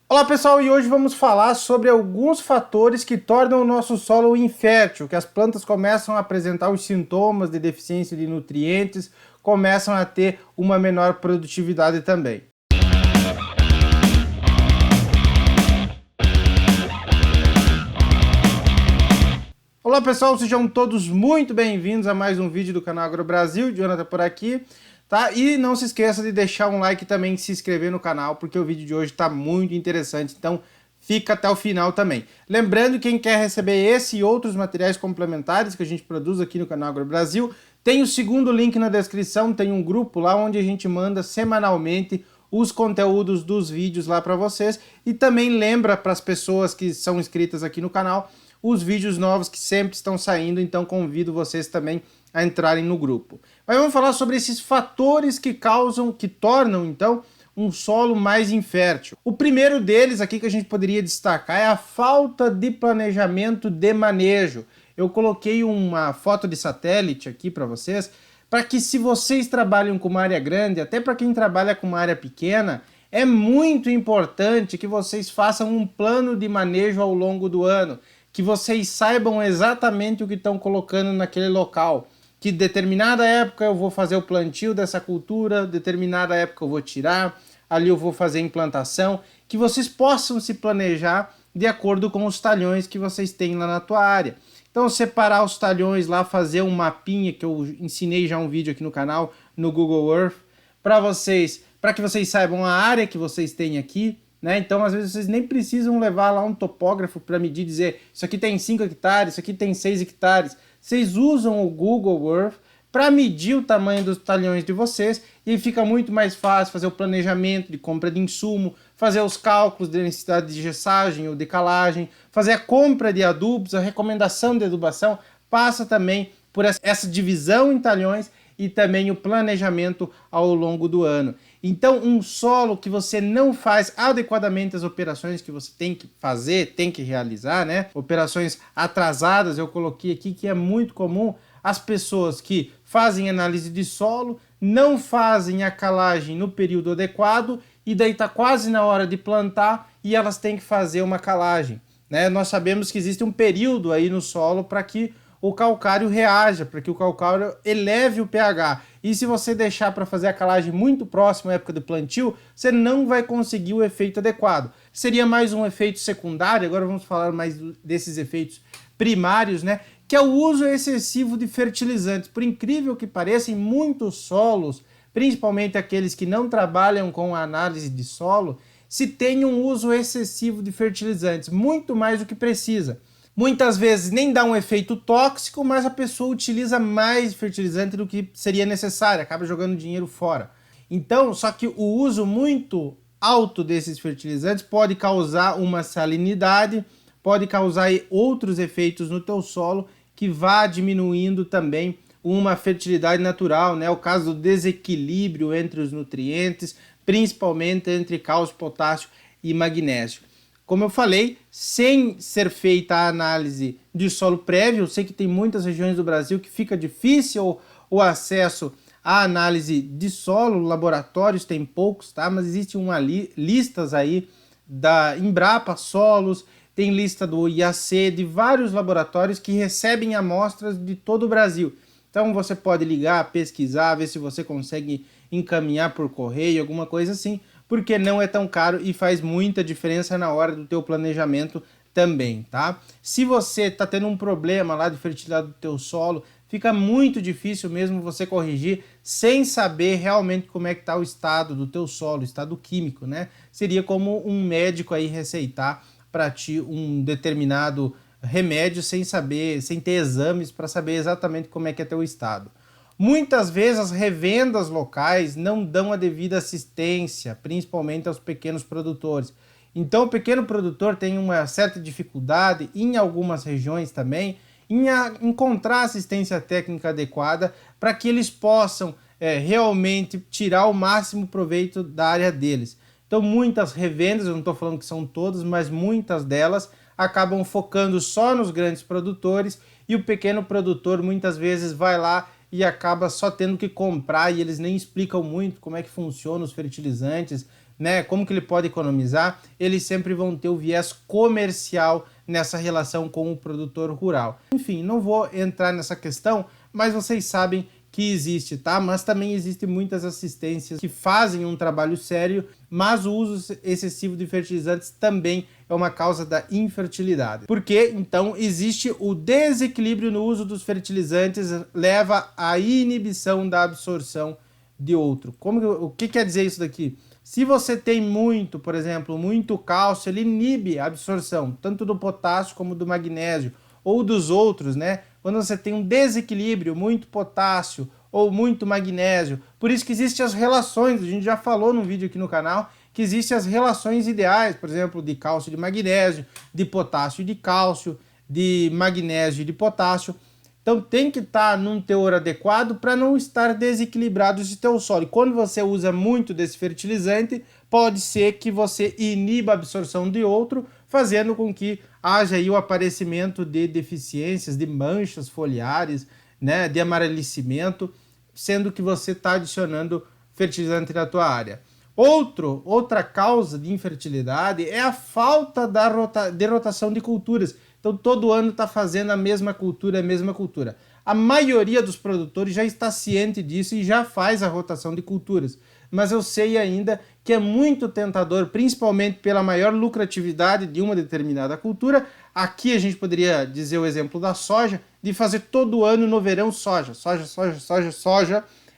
Olá pessoal, e hoje vamos falar sobre alguns fatores que tornam o nosso solo infértil, que as plantas começam a apresentar os sintomas de deficiência de nutrientes, começam a ter uma menor produtividade também. Olá pessoal, sejam todos muito bem-vindos a mais um vídeo do canal Agro Brasil, Jonathan por aqui. Tá? E não se esqueça de deixar um like também e se inscrever no canal, porque o vídeo de hoje está muito interessante, então fica até o final também. Lembrando, quem quer receber esse e outros materiais complementares que a gente produz aqui no canal Agro Brasil, tem o segundo link na descrição, tem um grupo lá onde a gente manda semanalmente os conteúdos dos vídeos lá para vocês, e também lembra para as pessoas que são inscritas aqui no canal os vídeos novos que sempre estão saindo, então convido vocês também a entrarem no grupo. Mas vamos falar sobre esses fatores que tornam então um solo mais infértil. O primeiro deles aqui que a gente poderia destacar é a falta de planejamento de manejo. Eu coloquei uma foto de satélite aqui para vocês, para que se vocês trabalham com uma área grande, até para quem trabalha com uma área pequena, é muito importante que vocês façam um plano de manejo ao longo do ano, que vocês saibam exatamente o que estão colocando naquele local. Que determinada época eu vou fazer o plantio dessa cultura, determinada época eu vou tirar, ali eu vou fazer a implantação, que vocês possam se planejar de acordo com os talhões que vocês têm lá na tua área. Então separar os talhões lá, fazer um mapinha, que eu ensinei já um vídeo aqui no canal, no Google Earth, para que vocês saibam a área que vocês têm aqui, né? Então às vezes vocês nem precisam levar lá um topógrafo para medir e dizer isso aqui tem 5 hectares, isso aqui tem 6 hectares. Vocês usam o Google Earth para medir o tamanho dos talhões de vocês e fica muito mais fácil fazer o planejamento de compra de insumo, fazer os cálculos de necessidade de gessagem ou de calagem, fazer a compra de adubos, a recomendação de adubação, passa também por essa divisão em talhões e também o planejamento ao longo do ano. Então, um solo que você não faz adequadamente as operações que você tem que fazer, tem que realizar, né? Operações atrasadas, eu coloquei aqui que é muito comum as pessoas que fazem análise de solo, não fazem a calagem no período adequado e daí está quase na hora de plantar e elas têm que fazer uma calagem, né? Nós sabemos que existe um período aí no solo para que o calcário reaja, para que o calcário eleve o pH. E se você deixar para fazer a calagem muito próximo à época do plantio, você não vai conseguir o efeito adequado. Seria mais um efeito secundário, agora vamos falar mais desses efeitos primários, né? Que é o uso excessivo de fertilizantes. Por incrível que pareça, em muitos solos, principalmente aqueles que não trabalham com a análise de solo, se tem um uso excessivo de fertilizantes, muito mais do que precisa. Muitas vezes nem dá um efeito tóxico, mas a pessoa utiliza mais fertilizante do que seria necessário, acaba jogando dinheiro fora. Então, só que o uso muito alto desses fertilizantes pode causar uma salinidade, pode causar outros efeitos no teu solo que vá diminuindo também uma fertilidade natural, né? O caso do desequilíbrio entre os nutrientes, principalmente entre cálcio, potássio e magnésio. Como eu falei, sem ser feita a análise de solo prévio, eu sei que tem muitas regiões do Brasil que fica difícil o acesso à análise de solo, laboratórios tem poucos, tá? Mas existe listas aí da Embrapa Solos, tem lista do IAC, de vários laboratórios que recebem amostras de todo o Brasil. Então você pode ligar, pesquisar, ver se você consegue encaminhar por correio, alguma coisa assim, porque não é tão caro e faz muita diferença na hora do teu planejamento também, tá? Se você está tendo um problema lá de fertilidade do teu solo, fica muito difícil mesmo você corrigir sem saber realmente como é que está o estado do teu solo, o estado químico, né? Seria como um médico aí receitar para ti um determinado remédio sem saber, sem ter exames para saber exatamente como é que é teu estado. Muitas vezes as revendas locais não dão a devida assistência, principalmente aos pequenos produtores. Então o pequeno produtor tem uma certa dificuldade, em algumas regiões também, em encontrar assistência técnica adequada para que eles possam realmente tirar o máximo proveito da área deles. Então muitas revendas, eu não estou falando que são todas, mas muitas delas acabam focando só nos grandes produtores e o pequeno produtor muitas vezes vai lá e acaba só tendo que comprar e eles nem explicam muito como é que funciona os fertilizantes, né, como que ele pode economizar, eles sempre vão ter o viés comercial nessa relação com o produtor rural. Enfim, não vou entrar nessa questão, mas vocês sabem que existe, tá? Mas também existem muitas assistências que fazem um trabalho sério, mas o uso excessivo de fertilizantes também é uma causa da infertilidade. Porque, então, existe o desequilíbrio no uso dos fertilizantes, leva à inibição da absorção de outro. O que quer dizer isso daqui? Se você tem muito, por exemplo, muito cálcio, ele inibe a absorção, tanto do potássio como do magnésio, ou dos outros, né? Quando você tem um desequilíbrio, muito potássio ou muito magnésio. Por isso que existem as relações, a gente já falou num vídeo aqui no canal, que existem as relações ideais, por exemplo, de cálcio e de magnésio, de potássio e de cálcio, de magnésio e de potássio. Então tem que estar num teor adequado para não estar desequilibrado esse teu solo. E quando você usa muito desse fertilizante, pode ser que você iniba a absorção de outro, fazendo com que haja aí o aparecimento de deficiências, de manchas foliares, né, de amarelecimento, sendo que você está adicionando fertilizante na tua área. Outra causa de infertilidade é a falta de rotação de culturas. Então todo ano está fazendo a mesma cultura, A maioria dos produtores já está ciente disso e já faz a rotação de culturas. Mas eu sei ainda que é muito tentador, principalmente pela maior lucratividade de uma determinada cultura. Aqui a gente poderia dizer o exemplo da soja, de fazer todo ano no verão soja,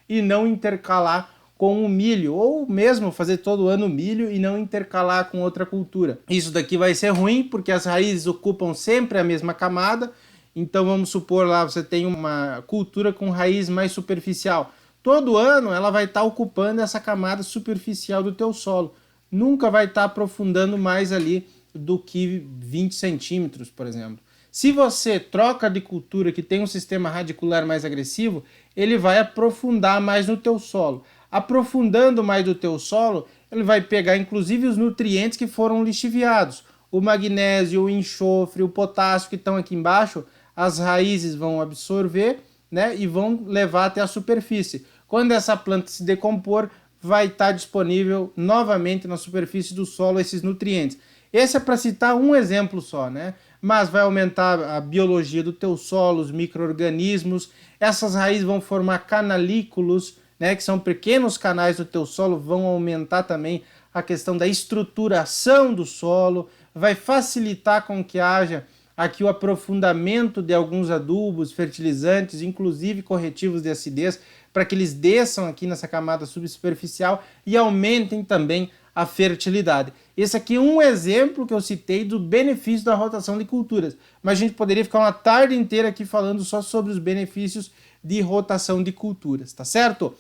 e não intercalar com o milho, ou mesmo fazer todo ano milho e não intercalar com outra cultura. Isso daqui vai ser ruim, porque as raízes ocupam sempre a mesma camada. Então vamos supor lá, você tem uma cultura com raiz mais superficial. Todo ano ela vai estar ocupando essa camada superficial do teu solo. Nunca vai estar aprofundando mais ali do que 20 centímetros, por exemplo. Se você troca de cultura que tem um sistema radicular mais agressivo, ele vai aprofundar mais no teu solo. Aprofundando mais do teu solo, ele vai pegar inclusive os nutrientes que foram lixiviados. O magnésio, o enxofre, o potássio que estão aqui embaixo, as raízes vão absorver, né, e vão levar até a superfície. Quando essa planta se decompor, vai estar disponível novamente na superfície do solo esses nutrientes. Esse é para citar um exemplo só, né? Mas vai aumentar a biologia do teu solo, os micro-organismos. Essas raízes vão formar canalículos, né, que são pequenos canais do teu solo, vão aumentar também a questão da estruturação do solo, vai facilitar com que haja aqui o aprofundamento de alguns adubos, fertilizantes, inclusive corretivos de acidez, para que eles desçam aqui nessa camada subsuperficial e aumentem também a fertilidade. Esse aqui é um exemplo que eu citei do benefício da rotação de culturas, mas a gente poderia ficar uma tarde inteira aqui falando só sobre os benefícios de rotação de culturas, tá certo?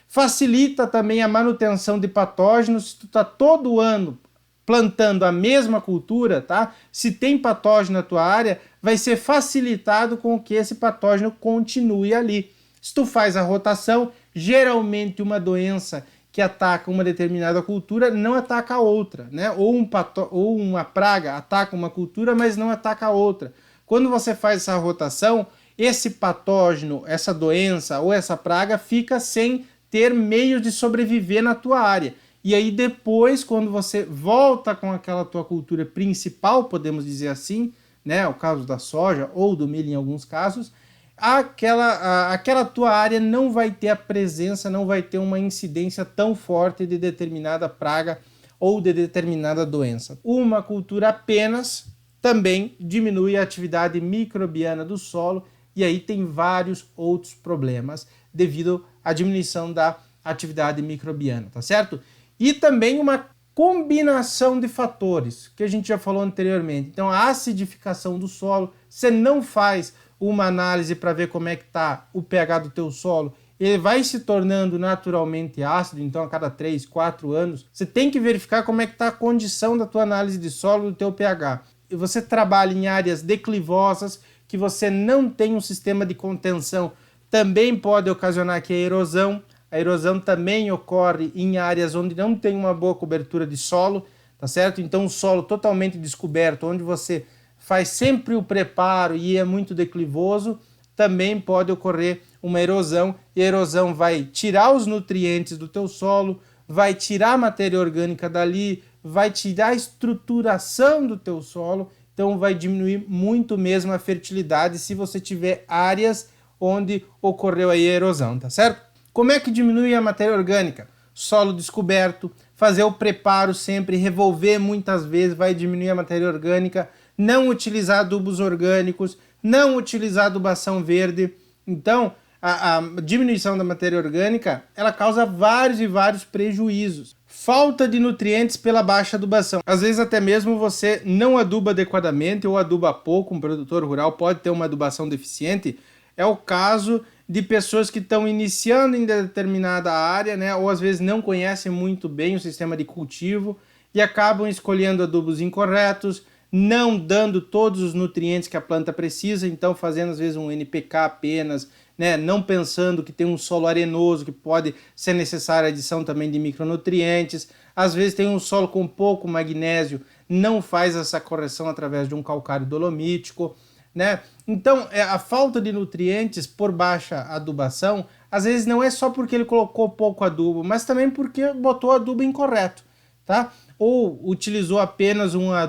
Facilita também a manutenção de patógenos. Se tu tá todo ano plantando a mesma cultura, tá? Se tem patógeno na tua área, vai ser facilitado com que esse patógeno continue ali. Se tu faz a rotação, geralmente uma doença que ataca uma determinada cultura não ataca a outra, né? Ou uma praga ataca uma cultura, mas não ataca a outra. Quando você faz essa rotação, esse patógeno, essa doença ou essa praga fica sem ter meios de sobreviver na tua área. E aí depois, quando você volta com aquela tua cultura principal, podemos dizer assim, né, o caso da soja ou do milho em alguns casos, aquela tua área não vai ter a presença, não vai ter uma incidência tão forte de determinada praga ou de determinada doença. Uma cultura apenas também diminui a atividade microbiana do solo, e aí tem vários outros problemas devido à diminuição da atividade microbiana, tá certo? E também uma combinação de fatores, que a gente já falou anteriormente. Então a acidificação do solo, você não faz uma análise para ver como é que está o pH do teu solo, ele vai se tornando naturalmente ácido, então a cada 3, 4 anos, você tem que verificar como é que está a condição da tua análise de solo, do teu pH. E você trabalha em áreas declivosas, que você não tem um sistema de contenção, também pode ocasionar aqui a erosão. A erosão também ocorre em áreas onde não tem uma boa cobertura de solo, tá certo? Então o solo totalmente descoberto, onde você faz sempre o preparo e é muito declivoso, também pode ocorrer uma erosão, e a erosão vai tirar os nutrientes do teu solo, vai tirar a matéria orgânica dali, vai tirar a estruturação do teu solo, então vai diminuir muito mesmo a fertilidade se você tiver áreas onde ocorreu aí a erosão, tá certo? Como é que diminui a matéria orgânica? Solo descoberto, fazer o preparo sempre, revolver muitas vezes, vai diminuir a matéria orgânica, não utilizar adubos orgânicos, não utilizar adubação verde. Então, a diminuição da matéria orgânica, ela causa vários e vários prejuízos. Falta de nutrientes pela baixa adubação. Às vezes até mesmo você não aduba adequadamente ou aduba pouco, um produtor rural pode ter uma adubação deficiente. É o caso de pessoas que estão iniciando em determinada área, né, ou às vezes não conhecem muito bem o sistema de cultivo e acabam escolhendo adubos incorretos, não dando todos os nutrientes que a planta precisa, então fazendo às vezes um NPK apenas, né, não pensando que tem um solo arenoso, que pode ser necessária a adição também de micronutrientes. Às vezes tem um solo com pouco magnésio, não faz essa correção através de um calcário dolomítico, né? Então, a falta de nutrientes por baixa adubação, às vezes não é só porque ele colocou pouco adubo, mas também porque botou adubo incorreto, tá? Ou utilizou apenas uma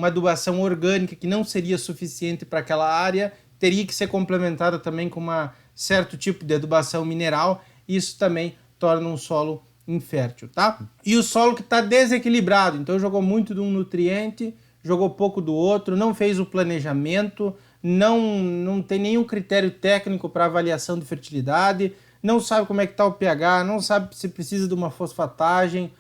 adubação orgânica que não seria suficiente para aquela área, teria que ser complementada também com um certo tipo de adubação mineral, isso também torna um solo infértil, tá? E o solo que está desequilibrado, então jogou muito de um nutriente, jogou pouco do outro, não fez o planejamento, não tem nenhum critério técnico para avaliação de fertilidade, não sabe como é que está o pH, não sabe se precisa de uma fosfatagem,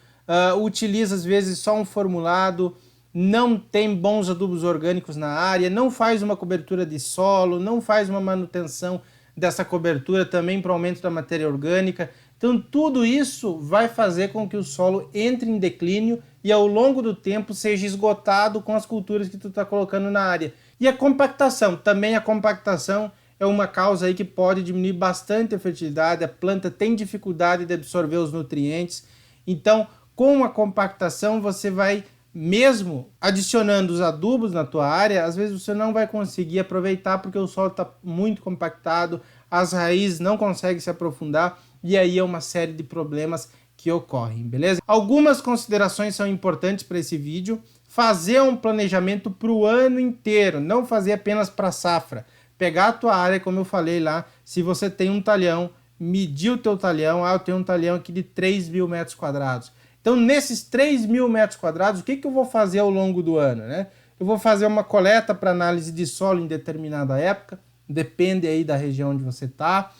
utiliza às vezes só um formulado, não tem bons adubos orgânicos na área, não faz uma cobertura de solo, não faz uma manutenção dessa cobertura também para o aumento da matéria orgânica. Então tudo isso vai fazer com que o solo entre em declínio e ao longo do tempo seja esgotado com as culturas que tu está colocando na área. E a compactação, também a compactação é uma causa aí que pode diminuir bastante a fertilidade, a planta tem dificuldade de absorver os nutrientes, então com a compactação você vai, mesmo adicionando os adubos na tua área, às vezes você não vai conseguir aproveitar porque o solo está muito compactado, as raízes não conseguem se aprofundar e aí é uma série de problemas que ocorrem, beleza? Algumas considerações são importantes para esse vídeo. Fazer um planejamento para o ano inteiro, não fazer apenas para safra. Pegar a tua área, como eu falei lá, se você tem um talhão, medir o teu talhão, eu tenho um talhão aqui de 3.000 metros quadrados. Então, nesses 3.000 metros quadrados, o que eu vou fazer ao longo do ano, né? Eu vou fazer uma coleta para análise de solo em determinada época, depende aí da região onde você está.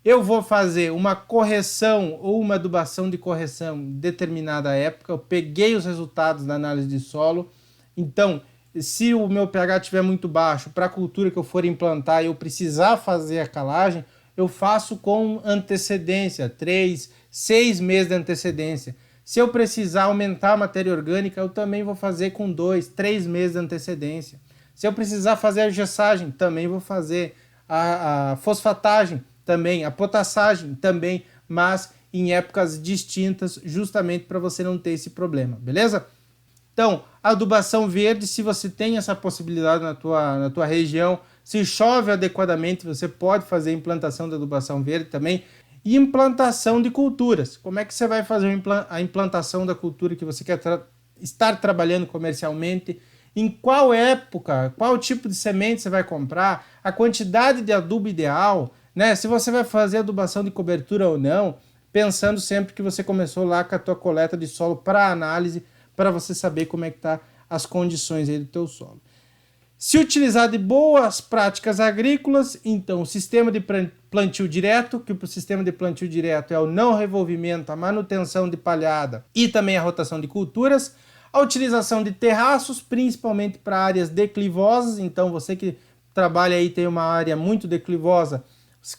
Eu vou fazer uma correção ou uma adubação de correção em determinada época. Eu peguei os resultados da análise de solo. Então, se o meu pH estiver muito baixo, para a cultura que eu for implantar e eu precisar fazer a calagem, eu faço com antecedência, 3, 6 meses de antecedência. Se eu precisar aumentar a matéria orgânica, eu também vou fazer com 2, 3 meses de antecedência. Se eu precisar fazer a gessagem, também vou fazer a fosfatagem, também, a potassagem também, mas em épocas distintas, justamente para você não ter esse problema, beleza? Então, adubação verde, se você tem essa possibilidade na tua região, se chove adequadamente, você pode fazer implantação de adubação verde também. E implantação de culturas. Como é que você vai fazer a implantação da cultura que você quer estar trabalhando comercialmente? Em qual época, qual tipo de semente você vai comprar? A quantidade de adubo ideal, né? Se você vai fazer adubação de cobertura ou não, pensando sempre que você começou lá com a tua coleta de solo para análise, para você saber como é que tá as condições aí do teu solo. Se utilizar de boas práticas agrícolas, então o sistema de plantio direto, que o sistema de plantio direto é o não revolvimento, a manutenção de palhada e também a rotação de culturas, a utilização de terraços, principalmente para áreas declivosas, então você que trabalha aí tem uma área muito declivosa,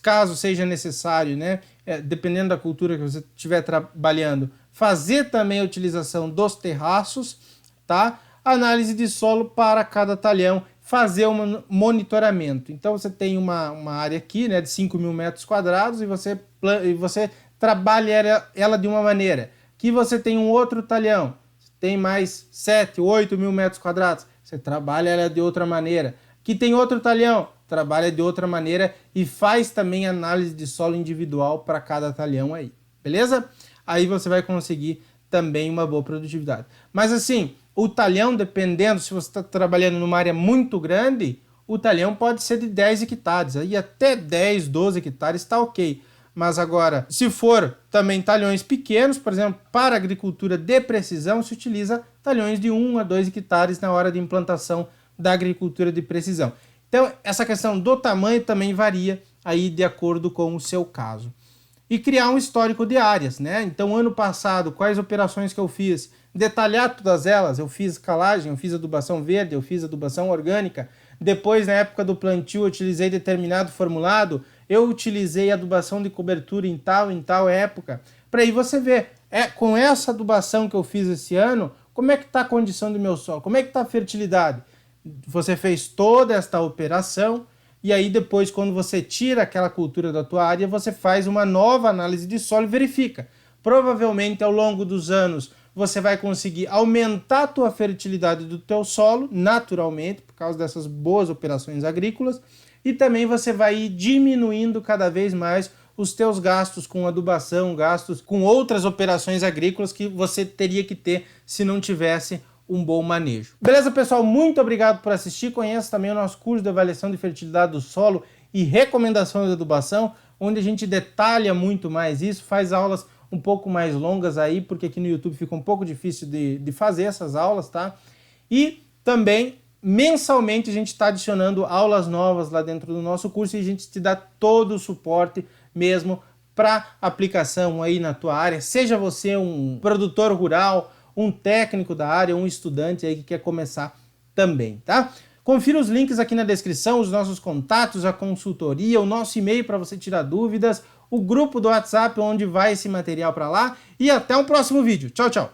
caso seja necessário, né, dependendo da cultura que você estiver trabalhando, fazer também a utilização dos terraços, tá? Análise de solo para cada talhão, fazer um monitoramento. Então você tem uma área aqui, né, de 5.000 metros quadrados e você trabalha ela de uma maneira. Que você tem um outro talhão, tem mais 7, 8.000 metros quadrados, você trabalha ela de outra maneira. Que tem outro talhão, trabalha de outra maneira e faz também análise de solo individual para cada talhão aí, beleza? aí você vai conseguir também uma boa produtividade. Mas assim, o talhão, dependendo, se você está trabalhando numa área muito grande, o talhão pode ser de 10 hectares, aí até 10, 12 hectares está ok. Mas agora, se for também talhões pequenos, por exemplo, para agricultura de precisão, se utiliza talhões de 1 a 2 hectares na hora de implantação da agricultura de precisão. Então, essa questão do tamanho também varia aí de acordo com o seu caso. E criar um histórico de áreas, né? Então, ano passado, quais operações que eu fiz? Detalhar todas elas. Eu fiz calagem, eu fiz adubação verde, eu fiz adubação orgânica. Depois, na época do plantio, eu utilizei determinado formulado. Eu utilizei adubação de cobertura em tal época. Para aí você ver, com essa adubação que eu fiz esse ano, como é que está a condição do meu solo? Como é que está a fertilidade? Você fez toda esta operação e aí depois, quando você tira aquela cultura da tua área, você faz uma nova análise de solo e verifica. Provavelmente, ao longo dos anos, você vai conseguir aumentar a tua fertilidade do teu solo, naturalmente, por causa dessas boas operações agrícolas, e também você vai ir diminuindo cada vez mais os teus gastos com adubação, gastos com outras operações agrícolas que você teria que ter se não tivesse um bom manejo. Beleza, pessoal? Muito obrigado por assistir. Conheça também o nosso curso de avaliação de fertilidade do solo e recomendações de adubação, onde a gente detalha muito mais isso, faz aulas um pouco mais longas aí, porque aqui no YouTube fica um pouco difícil de fazer essas aulas, tá? E também, mensalmente, a gente está adicionando aulas novas lá dentro do nosso curso e a gente te dá todo o suporte mesmo para aplicação aí na tua área, seja você um produtor rural, um técnico da área, um estudante aí que quer começar também, tá? Confira os links aqui na descrição, os nossos contatos, a consultoria, o nosso e-mail para você tirar dúvidas, o grupo do WhatsApp onde vai esse material para lá e até um próximo vídeo. Tchau, tchau!